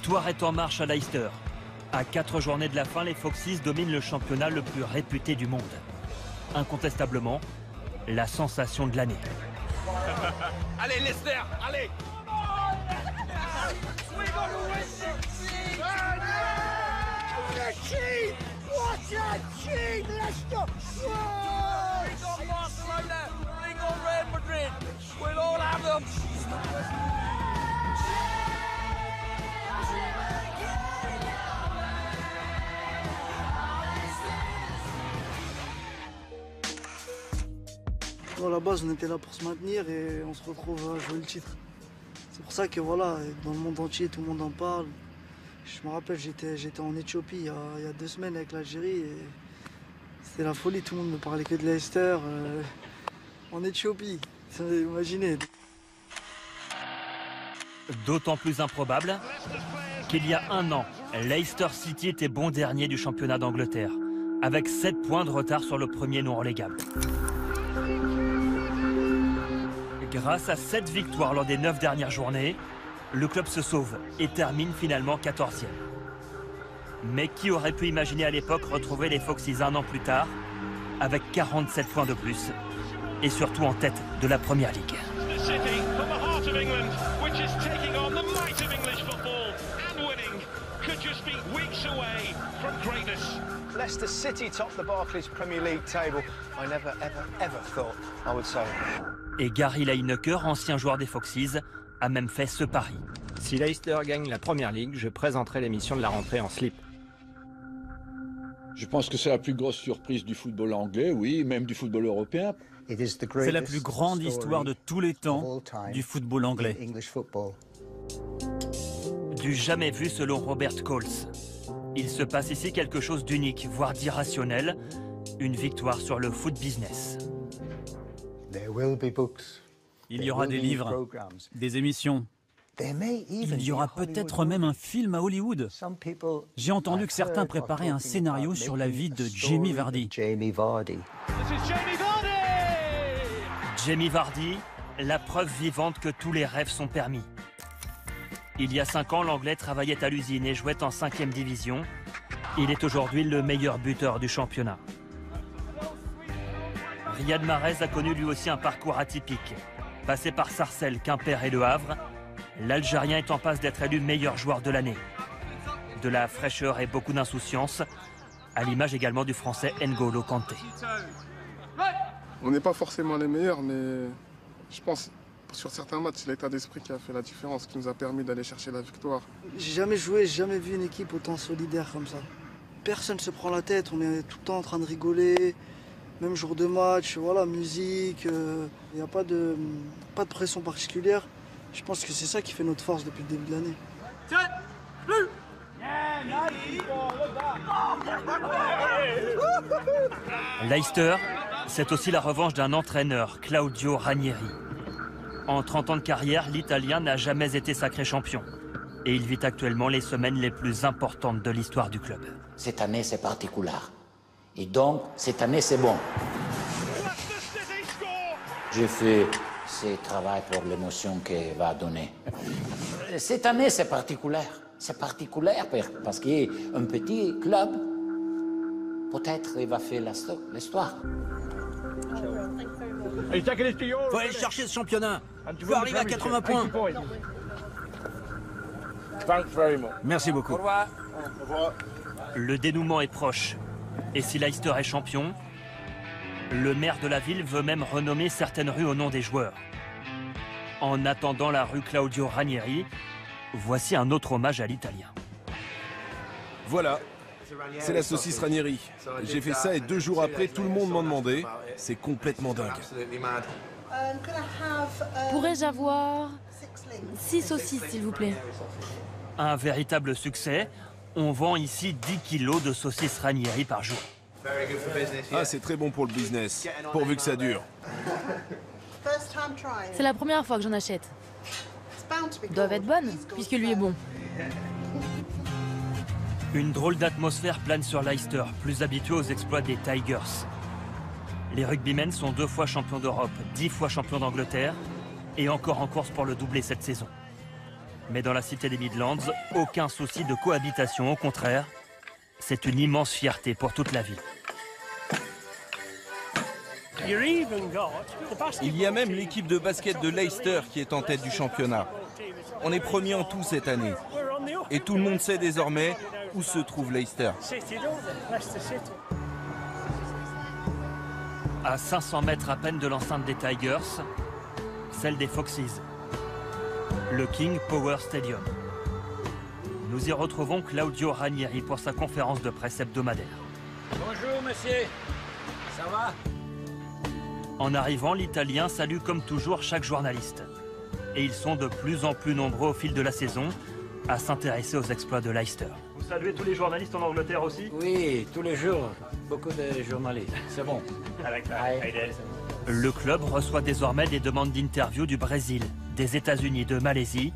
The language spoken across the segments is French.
L'histoire est en marche à Leicester. À 4 journées de la fin, les Foxes dominent le championnat le plus réputé du monde. Incontestablement, la sensation de l'année. Allez Leicester, allez! What a cheat, Leicester! Bring on Barcelona, bring on Real Madrid, we'll all have them! Bon, à la base, on était là pour se maintenir et on se retrouve à jouer le titre. C'est pour ça que voilà, dans le monde entier, tout le monde en parle. Je me rappelle, j'étais en Éthiopie il y a 2 semaines avec l'Algérie et c'était la folie. Tout le monde ne parlait que de Leicester en Éthiopie. Imaginez. D'autant plus improbable qu'il y a 1 an, Leicester City était bon dernier du championnat d'Angleterre, avec 7 points de retard sur le premier non relégable. Grâce à 7 victoires lors des 9 dernières journées, le club se sauve et termine finalement 14e. Mais qui aurait pu imaginer à l'époque retrouver les Foxes 1 an plus tard, avec 47 points de plus, et surtout en tête de la Première Ligue. Leicester City top the Barclays Premier League table. I never, ever thought I would say it. Et Gary Lineker, ancien joueur des Foxes, a même fait ce pari. Si Leicester gagne la Première Ligue, je présenterai l'émission de la rentrée en slip. Je pense que c'est la plus grosse surprise du football anglais, oui, même du football européen. C'est la plus grande histoire de tous les temps du football anglais. Du jamais vu selon Robert Coles. Il se passe ici quelque chose d'unique, voire d'irrationnel. Une victoire sur le foot business. Il y aura des livres, des émissions. Il y aura peut-être même un film à Hollywood. J'ai entendu que certains préparaient un scénario sur la vie de Jamie Vardy. Jamie Vardy, la preuve vivante que tous les rêves sont permis. Il y a 5 ans, l'Anglais travaillait à l'usine et jouait en 5e division. Il est aujourd'hui le meilleur buteur du championnat. Riyad Mahrez a connu lui aussi un parcours atypique. Passé par Sarcelles, Quimper et Le Havre, l'Algérien est en passe d'être élu meilleur joueur de l'année. De la fraîcheur et beaucoup d'insouciance, à l'image également du Français N'Golo Kanté. On n'est pas forcément les meilleurs, mais je pense sur certains matchs, c'est l'état d'esprit qui a fait la différence, qui nous a permis d'aller chercher la victoire. J'ai jamais joué, j'ai jamais vu une équipe autant solidaire comme ça. Personne ne se prend la tête, on est tout le temps en train de rigoler. Même jour de match, voilà, musique, il n'y a pas de pression particulière. Je pense que c'est ça qui fait notre force depuis le début de l'année. Leicester, c'est aussi la revanche d'un entraîneur, Claudio Ranieri. En 30 ans de carrière, l'Italien n'a jamais été sacré champion. Et il vit actuellement les semaines les plus importantes de l'histoire du club. Cette année, c'est particulier. Et donc, cette année, c'est bon. J'ai fait ce travail pour l'émotion qu'elle va donner. Cette année, c'est particulier. C'est particulier parce qu'il y a un petit club. Peut-être il va faire l'histoire. Faut aller chercher ce championnat. Tu veux arriver à 80 points. Merci beaucoup. Au revoir. Le dénouement est proche. Et si Leicester est champion, le maire de la ville veut même renommer certaines rues au nom des joueurs. En attendant la rue Claudio Ranieri, voici un autre hommage à l'Italien. Voilà, c'est la saucisse Ranieri. J'ai fait ça et 2 jours après, tout le monde m'en demandait. C'est complètement dingue. Pourrais-je avoir 6 saucisses, s'il vous plaît? Un véritable succès. On vend ici 10 kilos de saucisses Ranieri par jour. Ah, c'est très bon pour le business, pourvu que ça dure. C'est la première fois que j'en achète. Doivent être bonnes, puisque lui est bon. Une drôle d'atmosphère plane sur Leicester, plus habitué aux exploits des Tigers. Les rugbymen sont 2 fois champions d'Europe, 10 fois champions d'Angleterre, et encore en course pour le doublé cette saison. Mais dans la cité des Midlands, aucun souci de cohabitation, au contraire, c'est une immense fierté pour toute la ville. Il y a même l'équipe de basket de Leicester qui est en tête du championnat. On est premier en tout cette année. Et tout le monde sait désormais où se trouve Leicester. À 500 mètres à peine de l'enceinte des Tigers, celle des Foxes, le King Power Stadium. Nous y retrouvons Claudio Ranieri pour sa conférence de presse hebdomadaire. Bonjour monsieur, ça va? En arrivant, l'Italien salue comme toujours chaque journaliste. Et ils sont de plus en plus nombreux au fil de la saison à s'intéresser aux exploits de Leicester. Vous saluez tous les journalistes en Angleterre aussi? Oui, tous les jours. Beaucoup de journalistes. C'est bon. Le club reçoit désormais des demandes d'interview du Brésil, des États-Unis, de Malaisie,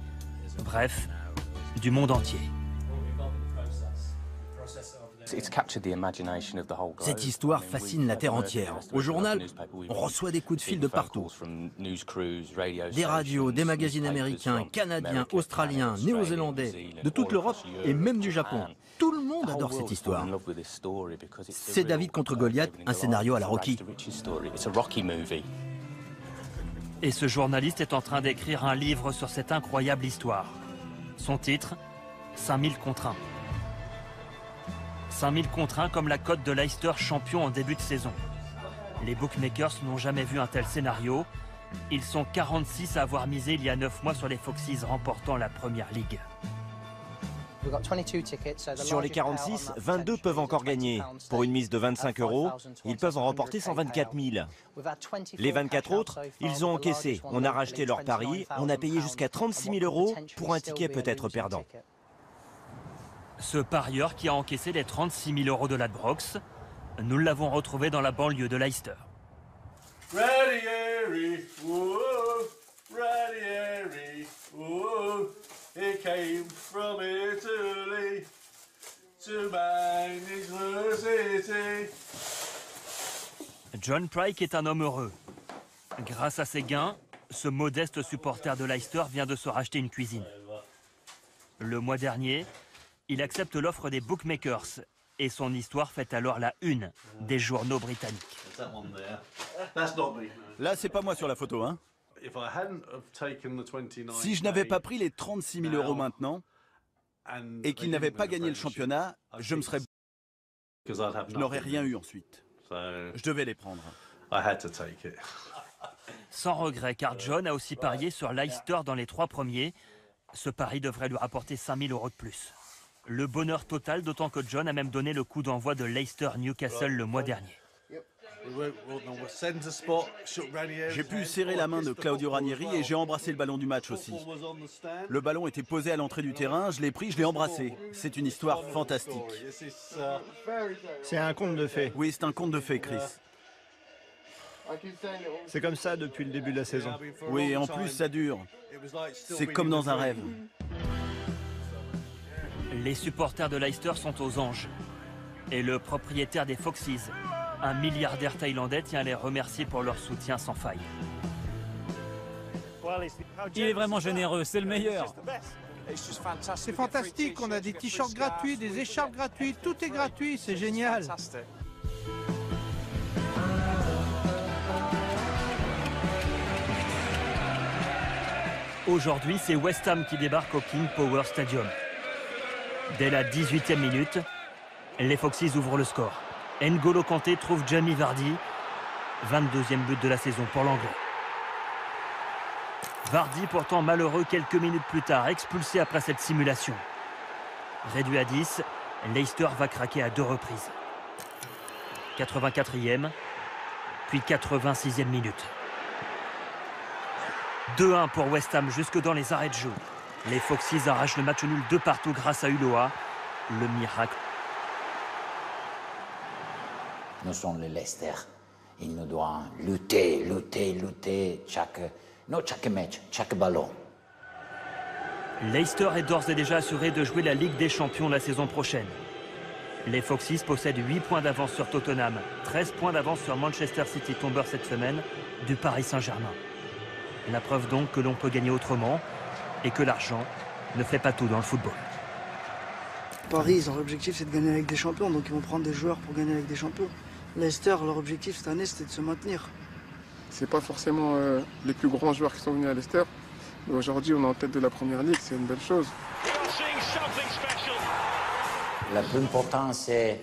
bref, du monde entier. Cette histoire fascine la terre entière. Au journal, on reçoit des coups de fil de partout. Des radios, des magazines américains, canadiens, australiens, néo-zélandais, de toute l'Europe et même du Japon. Tout le monde adore cette histoire. C'est David contre Goliath, un scénario à la Rocky. Et ce journaliste est en train d'écrire un livre sur cette incroyable histoire. Son titre, 5000 contre 1. 5000 contre 1 comme la cote de Leicester champion en début de saison. Les bookmakers n'ont jamais vu un tel scénario. Ils sont 46 à avoir misé il y a 9 mois sur les Foxes remportant la Première Ligue. Sur les 46, 22 peuvent encore gagner. Pour une mise de 25 €, ils peuvent en remporter 124 000. Les 24 autres, ils ont encaissé. On a racheté leur pari, on a payé jusqu'à 36 000 € pour un ticket peut-être perdant. Ce parieur qui a encaissé les 36 000 € de Ladbrokes, nous l'avons retrouvé dans la banlieue de Leicester. Ranieri, whoa, Ranieri, whoa, he came from Italy to manage the city. John Pryke est un homme heureux. Grâce à ses gains, ce modeste supporter de Leicester vient de se racheter une cuisine. Le mois dernier, il accepte l'offre des bookmakers et son histoire fait alors la une des journaux britanniques. Là, c'est pas moi sur la photo, hein. Si je n'avais pas pris les 36 000 € maintenant et qu'il n'avait pas gagné le championnat, je n'aurais rien eu ensuite. Je devais les prendre. Sans regret, car John a aussi parié sur Leicester dans les 3 premiers. Ce pari devrait lui rapporter 5 000 € de plus. Le bonheur total, d'autant que John a même donné le coup d'envoi de Leicester-Newcastle le mois dernier. J'ai pu serrer la main de Claudio Ranieri et j'ai embrassé le ballon du match aussi. Le ballon était posé à l'entrée du terrain, je l'ai pris, je l'ai embrassé. C'est une histoire fantastique. C'est un conte de fées. Oui, c'est un conte de fées, Chris. C'est comme ça depuis le début de la saison. Oui, en plus ça dure. C'est comme dans un rêve. Les supporters de Leicester sont aux anges. Et le propriétaire des Foxes, un milliardaire thaïlandais, tient à les remercier pour leur soutien sans faille. Il est vraiment généreux, c'est le meilleur. C'est fantastique, on a des t-shirts gratuits, des écharpes gratuites, tout est gratuit, c'est génial. Aujourd'hui, c'est West Ham qui débarque au King Power Stadium. Dès la 18e minute, les Foxes ouvrent le score. N'Golo Kanté trouve Jamie Vardy, 22e but de la saison pour l'Anglais. Vardy, pourtant malheureux quelques minutes plus tard, expulsé après cette simulation. Réduit à 10, Leicester va craquer à 2 reprises. 84e, puis 86e minute. 2-1 pour West Ham jusque dans les arrêts de jeu. Les Foxes arrachent le match nul 2-2 grâce à Ulloa. Le miracle. Nous sommes les Leicester. Il nous doit lutter, lutter, lutter chaque match, chaque ballon. Leicester est d'ores et déjà assuré de jouer la Ligue des Champions la saison prochaine. Les Foxes possèdent 8 points d'avance sur Tottenham, 13 points d'avance sur Manchester City, tombeur cette semaine, du Paris Saint-Germain. La preuve donc que l'on peut gagner autrement et que l'argent ne fait pas tout dans le football. Paris, leur objectif c'est de gagner avec des champions, donc ils vont prendre des joueurs pour gagner avec des champions. Leicester, leur objectif cette année c'était de se maintenir. C'est pas forcément les plus grands joueurs qui sont venus à Leicester, mais aujourd'hui on est en tête de la première ligue, c'est une belle chose. Le plus important c'est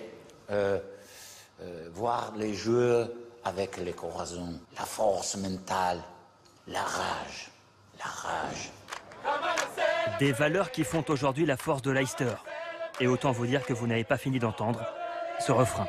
voir les joueurs avec les coraisons, la force mentale, la rage, la rage. Des valeurs qui font aujourd'hui la force de Leicester. Et autant vous dire que vous n'avez pas fini d'entendre ce refrain.